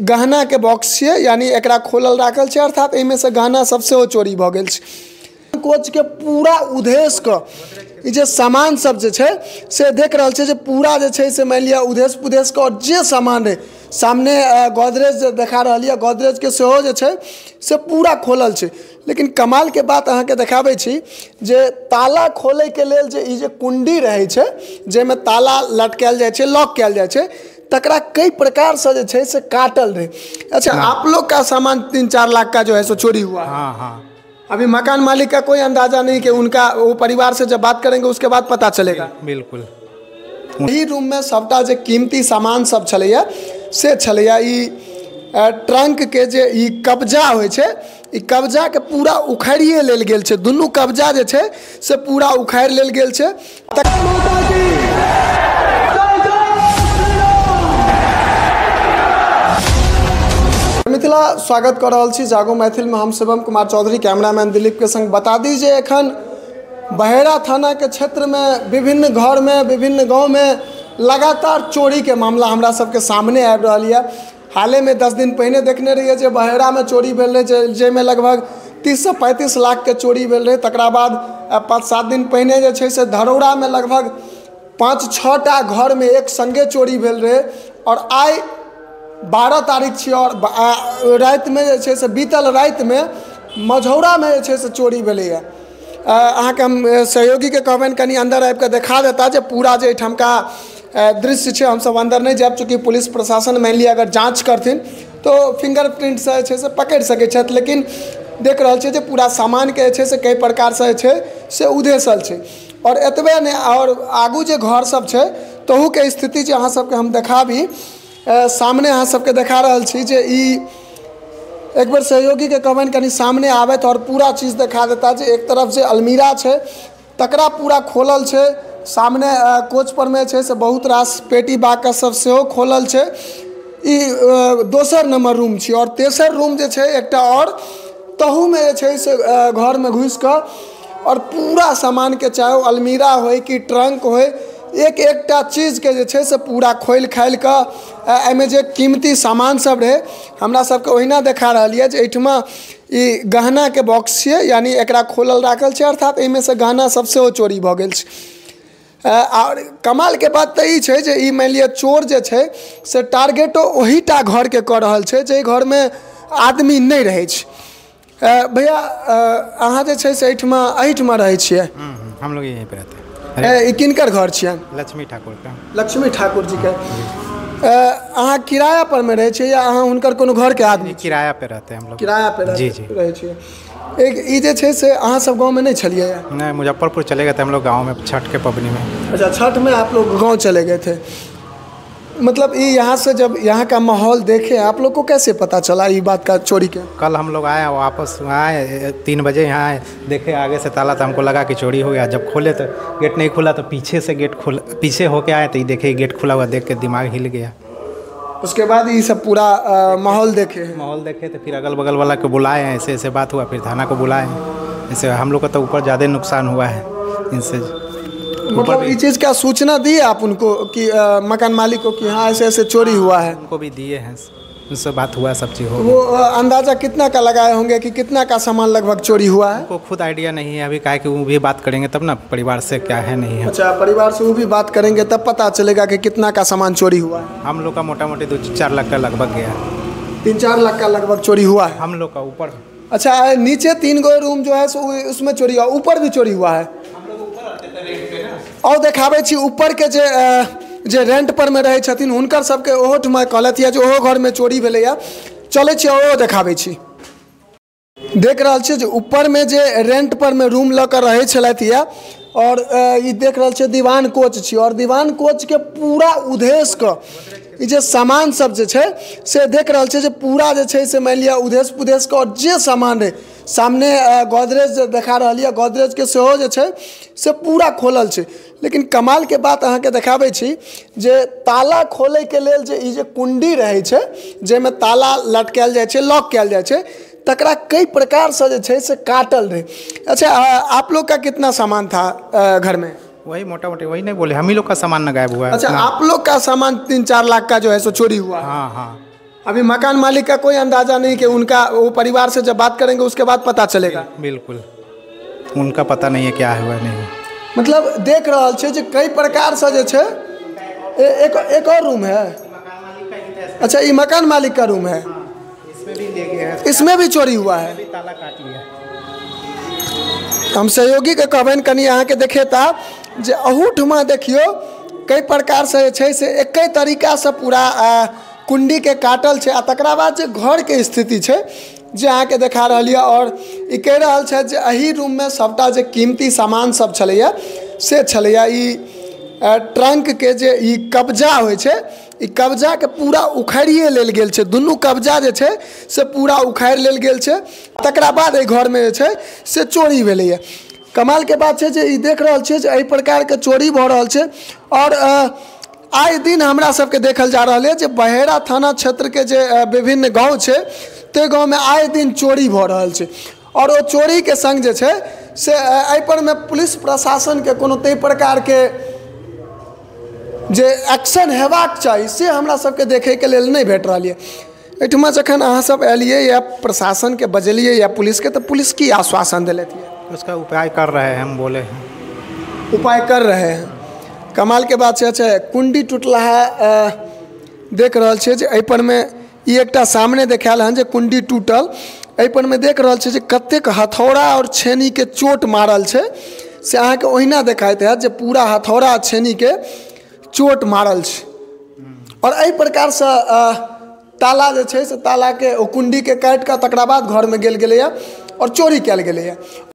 गहना के बॉक्स छे, यानी एकरा खोलल राखल छे, अर्थात एमे से गहना सबसे चोरी भ गेल छे। कोच के पूरा उद्देश्य के जे सामान सब जे छे से देख रहल छे, जे पूरा जे छे से मान लिया उद्देश्य पुदेश के और जे सामान रहे सामने गोदरेज देखा रहा है, गोदरेज के सेहो जे छे से पूरा खोलल छे। लेकिन कमाल के बात अहाँ के देखाबै छी जे ताला खोले के लेल जे ई जे कुंडी रहे छे, जेमे ताला लटकायल जाय छे, लॉक कयल जाय छे, तकरा कई प्रकार से जे छे से काटल रहे। अच्छा, आप लोग का सामान 3-4 लाख का जो है सो चोरी हुआ। हाँ हाँ। अभी मकान मालिक का कोई अंदाजा नहीं कि उनका, वो परिवार से जब बात करेंगे उसके बाद पता चलेगा। बिल्कुल। यही रूम में सबटा जे कीमती सामान सब छलैया से छलैया। ई ट्रंक के जे ई कब्जा होइ छे, ई कब्जा के पूरा उखाड़िए लेल गेल छे। दुनू कब्जा जे छे से पूरा उखाड़ लेल गेल छे। मिथिला स्वागत कर रहल छी जागो मैथिल में। हम शिवम कुमार चौधरी, कैमरामैन दिलीप के संग। बता दी जे एखन बहेड़ा थाना के क्षेत्र में विभिन्न घर में, विभिन्न गांव में लगातार चोरी के मामला हमरा सबके सामने आबि रहल है। हाले में 10 दिन पहले देखने रहिए जे बहेड़ा में चोरी भेल रहे, जेमे लगभग 30 से 35 लाख के चोरी भेल रहे। तकरा बाद 5-7 दिन पहले जे छे से धरौड़ा में लगभग 5-6टा घर में एक संगे चोरी भेल रहे। और आइ 12 तारीख छी और रात में जे छे से बीतल रात में मझौरा में जे छे से चोरी भेलै है। अहाँ के हम सहयोगी के कहबनि कनी अंदर आबि के देखा देता जे पूरा जे ठमका दृश्य छे। हम सब अंदर नहीं जाब, चूँकि पुलिस प्रशासन मान लिया अगर जांच करथिन तो फिंगरप्रिंट से छे से पकड़ सके छथि। लेकिन देख रहल छे जे पूरा सामान के छे से कई प्रकार से छे से उदेसल छे। और एतबे ने, और आगू जे घर सब छे तहू के स्थिति जे अहाँ सबके हम देखाबी, सामने अहाँ सबके देखा रहल छी जे ई एक बार सहयोगी के कहबनि कनी सामने आबत और पूरा चीज़ देखा देता। जे एक तरफ जे अलमीरा छे तकरा पूरा खोलल छे, सामने कोच पर में छे से बहुत रास पेटी बाकस सब सेहो खोलल छे। ई दोसर नंबर रूम छी। और तेसर रूम जे छे एकटा और, तहू में जे छे से घर में घुस कर और पूरा सामान के, चाहे अलमीरा होय कि ट्रंक होय, एक एकटा चीज़ के जे छे से पूरा खोल खाल कर एमे जे कीमती सामान सब रहे हमरा सबके ओहिना देखा रहल है जे एहिठमा ई गहना के बॉक्स छे, यानी एकरा खोलल राखल छे, अर्थात एमे से गहना सबसे चोरी भ गेल छे। और कमाल के बात तो ई छे जे ई मान लिया चोर जे छे से टारगेटो ओहीटा घर के कर रहल छे जे घर में आदमी नहीं रहे छे। भैया अहाँ जे छे से एहिठमा रहे छिए? हम लोग यहीं पे रहते हैं। किनकर घर छियन? लक्ष्मी ठाकुर का। लक्ष्मी ठाकुर जी के। अहाँ किराया पर में रहे छिए या अहाँ हुनकर कोनो घर के आदमी? किराया पे रहते हैं हम लोग। किराया पे रहे छिए। एक ई जे छे से अहाँ सब गांव में नहीं छलिए? नहीं, मुजफ्फरपुर चले गए थे हम लोग गांव में छठ के पबनी में। अच्छा, छठ में आप लोग गांव चले गए थे। मतलब ये यहाँ से जब यहाँ का माहौल देखे, आप लोग को कैसे पता चला ये बात का चोरी के? कल हम लोग आए, वापस आए 3 बजे यहाँ आए, देखे आगे से ताला, तो हमको लगा कि चोरी हो गया। जब खोले तो गेट नहीं खुला, तो पीछे से गेट खुला, पीछे होके आए तो ये देखे गेट खुला हुआ, देख के दिमाग हिल गया। उसके बाद ये सब पूरा माहौल देखे तो फिर अगल बगल वाला को बुलाए, ऐसे ऐसे बात हुआ, फिर थाना को बुलाए। ऐसे हम लोग का तो ऊपर ज़्यादा नुकसान हुआ है इनसे। मतलब ये चीज़ का सूचना दिए आप उनको कि मकान मालिक को कि हाँ ऐसे ऐसे चोरी हुआ है? उनको भी दिए हैं, उससे बात हुआ, सब चीज़ हो। वो अंदाज़ा कितना का लगाए होंगे कि कितना का सामान लगभग चोरी हुआ है? उनको खुद आइडिया नहीं है अभी, काहे कि वो भी बात करेंगे तब ना परिवार से क्या है नहीं है। अच्छा, परिवार से वो भी बात करेंगे तब पता चलेगा कि कितना का सामान चोरी हुआ है। हम लोग का मोटा मोटी 2-4 लाख का लगभग गया। 3-4 लाख का लगभग चोरी हुआ है हम लोग का। ऊपर अच्छा, नीचे 3 गो रूम जो है उसमें चोरी हुआ, ऊपर भी चोरी हुआ है। और देखाबै छी ऊपर के जे रेंट पर में रहे छथिन हुनकर सबके ओहो ठमा कहलथि है जे ओहो घर में चोरी भेलै है। चले छी ओहो देखाबै छी। देख रहल छी जे ऊपर में जे रेंट पर में रूम लऽ कर रहे छलथि है, और ये देख रहल छी दीवान कोच छी। और दीवान कोच के पूरा उद्देश्य के जे सामान सब जे छे से देख रहल छी जे पूरा जे छे से मान लिया उद्देश्य पुदेश्य के और जे सामान रहे सामने गोदरेज देखा रही है, गोदरेज के सेहो जे छे से पूरा खोलल छे। लेकिन कमाल के बात अहाँ के देखाबै छी जे ताला खोले के लेल जे ई जे कुंडी रहे छे, जेमे ताला लटकायल जाय छे, लॉक कयल जाय छे, तकरा कई प्रकार से जे छे से काटल रहे। अच्छा, आप लोग का कितना सामान था घर में? वही मोटा मोटी वही नहीं बोले, हम ही लोग का सामान न गायब हुआ है। अच्छा, आप लोग का सामान 3-4 लाख का जो है सो चोरी हुआ? हाँ हाँ। अभी मकान मालिक का कोई अंदाजा नहीं कि उनका वो परिवार से जब बात करेंगे उसके बाद पता चलेगा। बिल्कुल उनका पता नहीं है क्या हुआ नहीं। मतलब देख रहा छे जे कई प्रकार से जे छे एक और रूम है। अच्छा ये मकान मालिक का रूम है। इसमें भी चोरी हुआ है। ताला काट लिया। हम सहयोगी के कहबन कनी अहाँ के देखेता जे अहूठ में देखियो कई प्रकार से छे से एक तरीका से पूरा कुंडी के काटल छे। तकरा बाद जे घर के स्थिति छे जे अहाँ के देखा रही है और ई कह रहल छे जे एही रूम में सबटा जे कीमती सामान सब छलैया से छलैया। ई ट्रंक के जे ई कब्जा होय छे ई कब्जा के पूरा उखाड़िए लेल गेल छे। दुनू कब्जा जे छे से पूरा उखाड़ लेल गेल छे। तकरा बाद एहि घर में जे छे से चोरी भेलैया। कमाल के बात है जे ई देख रहल छे जे एहि प्रकार के चोरी भ रहल छे और आए दिन हमरा सबके देखल जा रहा है जे बहेड़ा थाना क्षेत्र के जे विभिन्न गाँव छे ते गाँव में आए दिन चोरी भ रहल छे और वो चोरी के संग जे छे से एहि पर में पुलिस प्रशासन के कोनो तै प्रकार के जे एक्शन हेबाक चाहिए से हमरा सबके देखे के लेल नहीं भेट रही है। एहिठमा जखन अहाँ सब एलिए या प्रशासन के बजलिए या पुलिस के तो पुलिस की आश्वासन दिलथि? उसका उपाय कर रहे हैं, हम बोले हैं उपाय कर रहे हैं। कमाल के बात छै। अच्छा कुंडी टूटला है देख रहल छे जे एहि पर में ई एकटा सामने देखायल हन जे कुंडी टूटल। एहि पर में देख रहल छे जे कतेक हथौड़ा और छेनी के चोट मारल छे से अहाँ के ओहिना देखाइत है जे पूरा हथौड़ा छेनी के चोट मारल छे। और एहि प्रकार से ताला जे छे से ताला के कुंडी के काट के तकरा बाद घर में गेल गेलैया और चोरी कयल गेलैया।